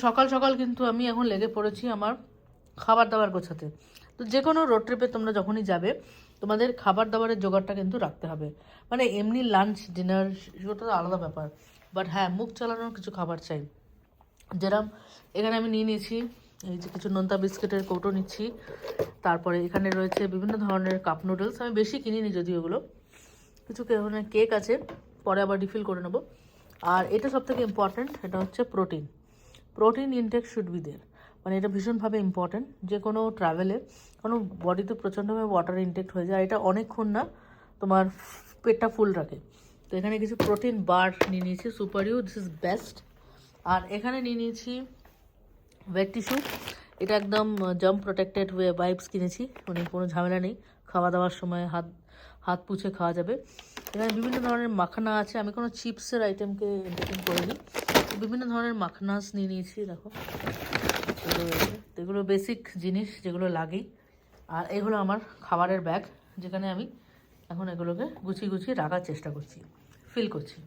সকাল সকাল কিন্তু আমি এখন লেগে পড়েছি আমার খাবার দাবার গোছাতে। তো যে কোনো রোড ট্রিপে তোমরা যখনই যাবে তোমাদের খাবার দাবারের জোগাড়টা কিন্তু রাখতে হবে। মানে এমনি লাঞ্চ ডিনার সেটা তো আলাদা ব্যাপার, বাট হ্যাঁ মুখ চালানোর কিছু খাবার চাই। যেরকম এখানে আমি নিয়ে নিয়েছি এই যে কিছু নোনতা বিস্কিটের কৌটো নিচ্ছি, তারপরে এখানে রয়েছে বিভিন্ন ধরনের কাপ নুডলস, আমি বেশি কিনিনি যদিও ওগুলো, কিছু এখানে কেক আছে, পরে আবার রিফিল করে নেবো। আর এটা সবথেকে ইম্পর্ট্যান্ট, এটা হচ্ছে protein. Protein intake should be there, মানে এটা ভীষণভাবে ইম্পর্ট্যান্ট যে কোনো ট্রাভেলে, কারণ বডিতে প্রচণ্ডভাবে ওয়াটার ইনটেক হয়ে যায়, এটা অনেকক্ষণ না তোমার পেটটা ফুল রাখে। তো এখানে কিছু প্রোটিন বার নিয়ে নিয়েছি, super you, this is best. আর এখানে নিয়ে নিয়েছি ওয়েট টিস্যু, এটা একদম জাম্প প্রোটেক্টেড ওয়াইপস কিনেছি, মানে কোনো ঝামেলা নেই, খাওয়া দাওয়ার সময় হাত হাত পুছে খাওয়া যাবে। এখানে বিভিন্ন ধরনের মাখানা আছে, আমি কোনো চিপসের আইটেমকে এন্টারটেন করিনি, বিভিন্ন ধরনের মাখনাস নিয়ে নিয়েছি, দেখো এগুলো বেসিক জিনিস যেগুলো লাগেই। আর এগুলো আমার খাবারের ব্যাগ, যেখানে আমি এখন এগুলোকে গুছিয়ে গুছিয়ে রাখার চেষ্টা করছি, ফিল করছি।